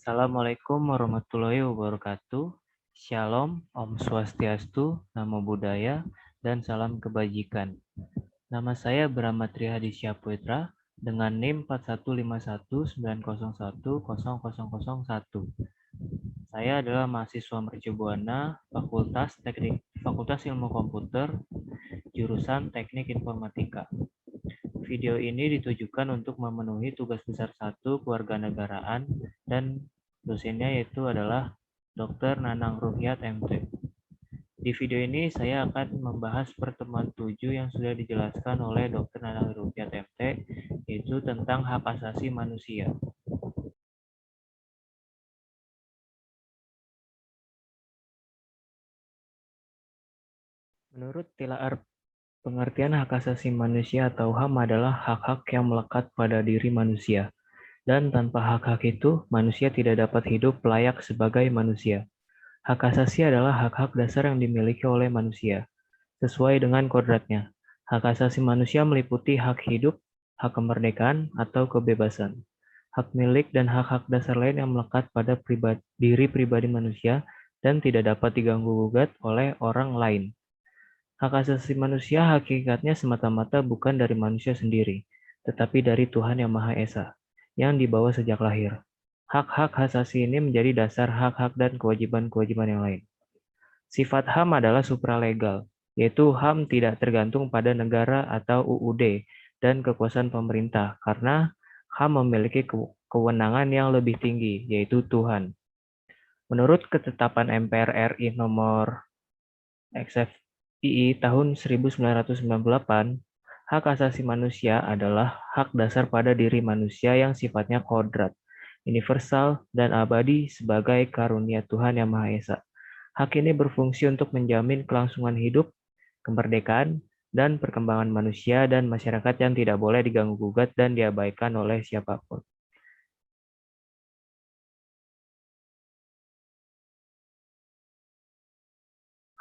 Assalamualaikum warahmatullahi wabarakatuh. Shalom, Om Swastiastu, Namo Buddhaya, dan salam kebajikan. Nama saya Brahma Trihadisya Putra dengan NIM 4151901001. Saya adalah mahasiswa Mercubuana, Fakultas Ilmu Komputer, jurusan Teknik Informatika. Video ini ditujukan untuk memenuhi tugas besar 1 kewarganegaraan dan dosennya yaitu adalah Dr. Nanang Ruhyat MT. Di video ini saya akan membahas pertemuan 7 yang sudah dijelaskan oleh Dr. Nanang Ruhyat MT, yaitu tentang hak asasi manusia. Menurut Tilaar pengertian hak asasi manusia atau HAM adalah hak-hak yang melekat pada diri manusia. Dan tanpa hak-hak itu, manusia tidak dapat hidup layak sebagai manusia. Hak asasi adalah hak-hak dasar yang dimiliki oleh manusia, sesuai dengan kodratnya. Hak asasi manusia meliputi hak hidup, hak kemerdekaan, atau kebebasan. Hak milik dan hak-hak dasar lain yang melekat pada diri pribadi manusia dan tidak dapat diganggu-gugat oleh orang lain. Hak asasi manusia hakikatnya semata-mata bukan dari manusia sendiri, tetapi dari Tuhan Yang Maha Esa, yang dibawa sejak lahir. Hak-hak asasi ini menjadi dasar hak-hak dan kewajiban-kewajiban yang lain. Sifat HAM adalah supralegal, yaitu HAM tidak tergantung pada negara atau UUD dan kekuasaan pemerintah, karena HAM memiliki kewenangan yang lebih tinggi, yaitu Tuhan. Menurut ketetapan MPR RI nomor XFII tahun 1998, hak asasi manusia adalah hak dasar pada diri manusia yang sifatnya kodrat, universal, dan abadi sebagai karunia Tuhan Yang Maha Esa. Hak ini berfungsi untuk menjamin kelangsungan hidup, kemerdekaan, dan perkembangan manusia dan masyarakat yang tidak boleh diganggu-gugat dan diabaikan oleh siapapun.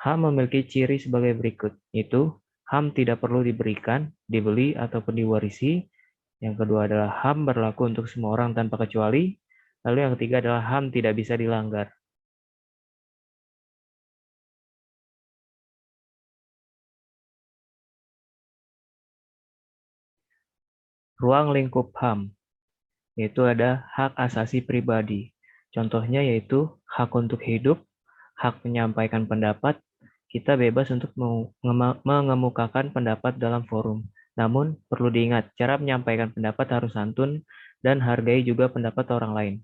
HAM memiliki ciri sebagai berikut, yaitu HAM tidak perlu diberikan, dibeli, ataupun diwarisi. Yang kedua adalah HAM berlaku untuk semua orang tanpa kecuali. Lalu yang ketiga adalah HAM tidak bisa dilanggar. Ruang lingkup HAM, yaitu ada hak asasi pribadi. Contohnya yaitu hak untuk hidup, hak menyampaikan pendapat. Kita bebas untuk mengemukakan pendapat dalam forum. Namun, perlu diingat, cara menyampaikan pendapat harus santun dan hargai juga pendapat orang lain.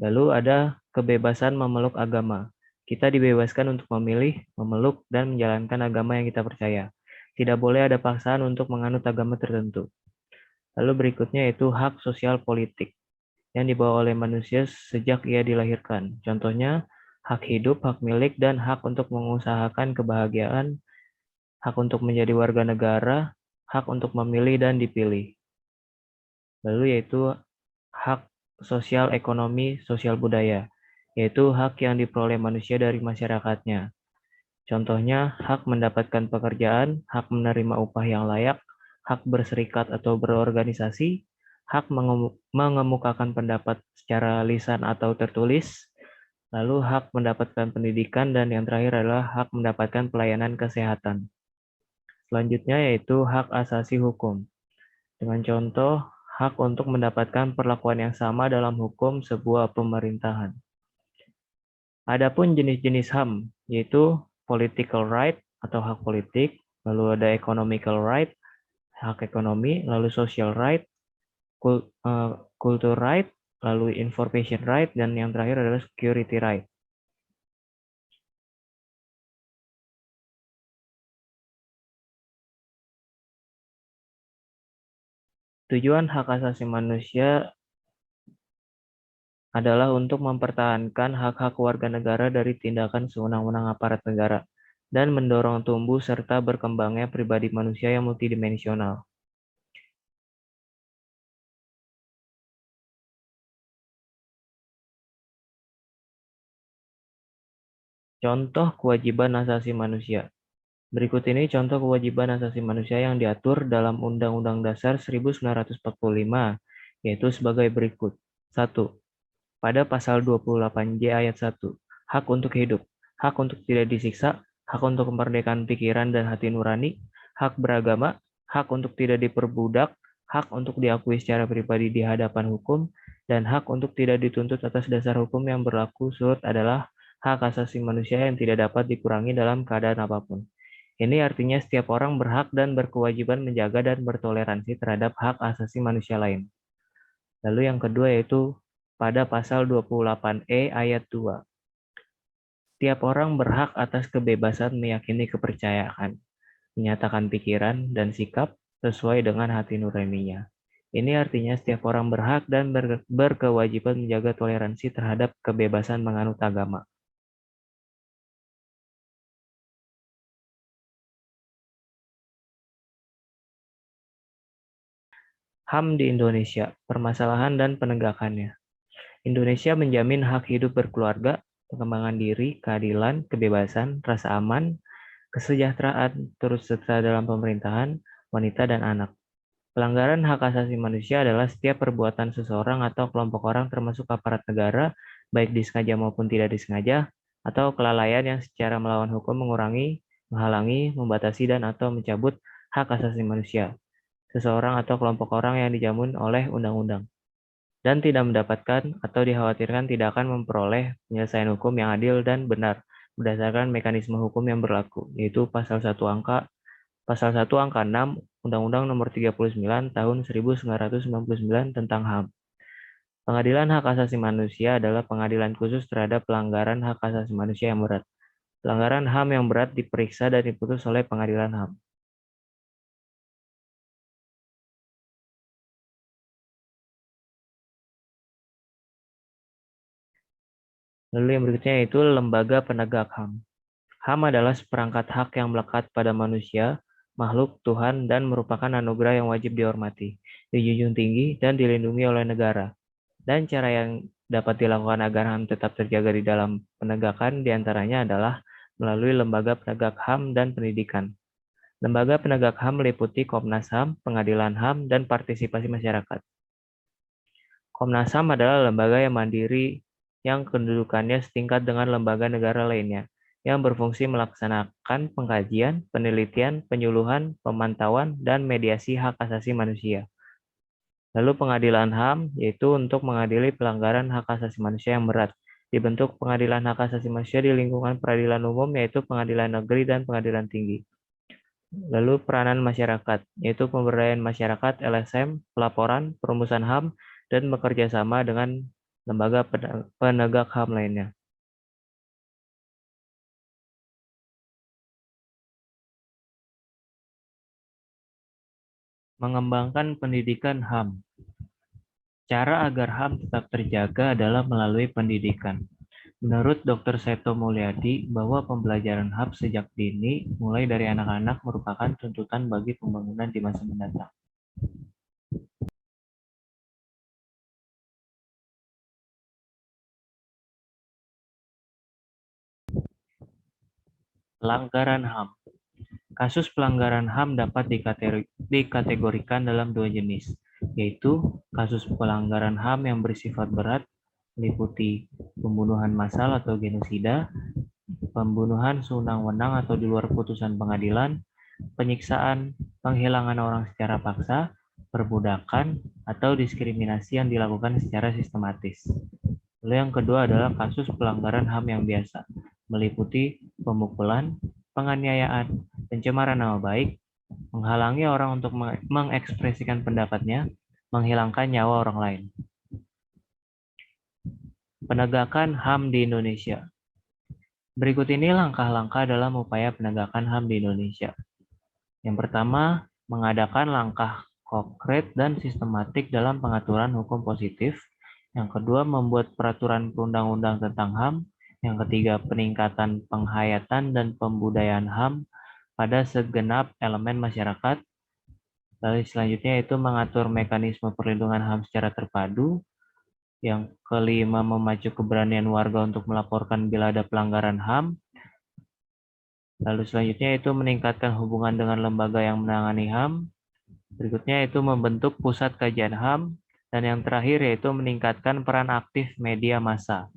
Lalu ada kebebasan memeluk agama. Kita dibebaskan untuk memilih, memeluk, dan menjalankan agama yang kita percaya. Tidak boleh ada paksaan untuk menganut agama tertentu. Lalu berikutnya yaitu hak sosial politik yang dibawa oleh manusia sejak ia dilahirkan. Contohnya, hak hidup, hak milik, dan hak untuk mengusahakan kebahagiaan, hak untuk menjadi warga negara, hak untuk memilih dan dipilih. Lalu yaitu hak sosial ekonomi, sosial budaya, yaitu hak yang diperoleh manusia dari masyarakatnya. Contohnya, hak mendapatkan pekerjaan, hak menerima upah yang layak, hak berserikat atau berorganisasi, hak mengemukakan pendapat secara lisan atau tertulis, lalu hak mendapatkan pendidikan, dan yang terakhir adalah hak mendapatkan pelayanan kesehatan. Selanjutnya yaitu hak asasi hukum. Dengan contoh, hak untuk mendapatkan perlakuan yang sama dalam hukum sebuah pemerintahan. Adapun jenis-jenis HAM, yaitu political right atau hak politik, lalu ada economical right, hak ekonomi, lalu social right, culture right, lalu information right, dan yang terakhir adalah security right. Tujuan hak asasi manusia adalah untuk mempertahankan hak-hak warga negara dari tindakan sewenang-wenang aparat negara dan mendorong tumbuh serta berkembangnya pribadi manusia yang multidimensional. Contoh kewajiban asasi manusia. Berikut ini contoh kewajiban asasi manusia yang diatur dalam Undang-Undang Dasar 1945, yaitu sebagai berikut. 1. pada pasal 28J ayat 1, hak untuk hidup, hak untuk tidak disiksa, hak untuk kemerdekaan pikiran dan hati nurani, hak beragama, hak untuk tidak diperbudak, hak untuk diakui secara pribadi di hadapan hukum, dan hak untuk tidak dituntut atas dasar hukum yang berlaku surut adalah hak asasi manusia yang tidak dapat dikurangi dalam keadaan apapun. Ini artinya setiap orang berhak dan berkewajiban menjaga dan bertoleransi terhadap hak asasi manusia lain. Lalu yang kedua yaitu pada pasal 28E ayat 2. Setiap orang berhak atas kebebasan meyakini kepercayaan, menyatakan pikiran dan sikap sesuai dengan hati nuraninya. Ini artinya setiap orang berhak dan berkewajiban menjaga toleransi terhadap kebebasan menganut agama. HAM di Indonesia, permasalahan dan penegakannya. Indonesia menjamin hak hidup berkeluarga, pengembangan diri, keadilan, kebebasan, rasa aman, kesejahteraan, turut serta dalam pemerintahan, wanita dan anak. Pelanggaran hak asasi manusia adalah setiap perbuatan seseorang atau kelompok orang termasuk aparat negara, baik disengaja maupun tidak disengaja, atau kelalaian yang secara melawan hukum mengurangi, menghalangi, membatasi, dan atau mencabut hak asasi manusia seseorang atau kelompok orang yang dijamin oleh undang-undang dan tidak mendapatkan atau dikhawatirkan tidak akan memperoleh penyelesaian hukum yang adil dan benar berdasarkan mekanisme hukum yang berlaku, yaitu pasal 1 angka 6 Undang-Undang Nomor 39 Tahun 1999 tentang HAM. Pengadilan Hak Asasi Manusia adalah pengadilan khusus terhadap pelanggaran hak asasi manusia yang berat. Pelanggaran HAM yang berat diperiksa dan diputus oleh pengadilan HAM. Lalu yang berikutnya yaitu lembaga penegak HAM. HAM adalah seperangkat hak yang melekat pada manusia, makhluk, Tuhan, dan merupakan anugerah yang wajib dihormati, dijunjung tinggi, dan dilindungi oleh negara. Dan cara yang dapat dilakukan agar HAM tetap terjaga di dalam penegakan diantaranya adalah melalui lembaga penegak HAM dan pendidikan. Lembaga penegak HAM meliputi Komnas HAM, Pengadilan HAM, dan partisipasi masyarakat. Komnas HAM adalah lembaga yang mandiri yang kedudukannya setingkat dengan lembaga negara lainnya, yang berfungsi melaksanakan pengkajian, penelitian, penyuluhan, pemantauan, dan mediasi hak asasi manusia. Lalu pengadilan HAM, yaitu untuk mengadili pelanggaran hak asasi manusia yang berat. Dibentuk pengadilan hak asasi manusia di lingkungan peradilan umum, yaitu pengadilan negeri dan pengadilan tinggi. Lalu peranan masyarakat, yaitu pemberdayaan masyarakat, LSM, pelaporan, perumusan HAM, dan bekerja sama dengan lembaga penegak HAM lainnya. Mengembangkan pendidikan HAM. Cara agar HAM tetap terjaga adalah melalui pendidikan. Menurut Dr. Seto Mulyadi, bahwa pembelajaran HAM sejak dini, mulai dari anak-anak, merupakan tuntutan bagi pembangunan di masa mendatang. Pelanggaran HAM. Kasus pelanggaran HAM dapat dikategorikan dalam dua jenis, yaitu kasus pelanggaran HAM yang bersifat berat, meliputi pembunuhan massal atau genosida, pembunuhan sewenang-wenang atau di luar putusan pengadilan, penyiksaan, penghilangan orang secara paksa, perbudakan, atau diskriminasi yang dilakukan secara sistematis. Lalu yang kedua adalah kasus pelanggaran HAM yang biasa, meliputi pemukulan, penganiayaan, pencemaran nama baik, menghalangi orang untuk mengekspresikan pendapatnya, menghilangkan nyawa orang lain. Penegakan HAM di Indonesia. Berikut ini langkah-langkah dalam upaya penegakan HAM di Indonesia. Yang pertama, mengadakan langkah konkret dan sistematik dalam pengaturan hukum positif. Yang kedua, membuat peraturan perundang-undang tentang HAM. Yang ketiga, peningkatan penghayatan dan pembudayaan HAM pada segenap elemen masyarakat. Lalu selanjutnya itu mengatur mekanisme perlindungan HAM secara terpadu. Yang kelima, memacu keberanian warga untuk melaporkan bila ada pelanggaran HAM. Lalu selanjutnya itu meningkatkan hubungan dengan lembaga yang menangani HAM. Berikutnya itu membentuk pusat kajian HAM. Dan yang terakhir yaitu meningkatkan peran aktif media massa.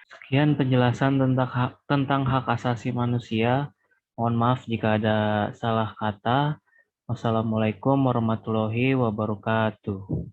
Sekian penjelasan tentang hak asasi manusia. Mohon maaf jika ada salah kata. Wassalamualaikum warahmatullahi wabarakatuh.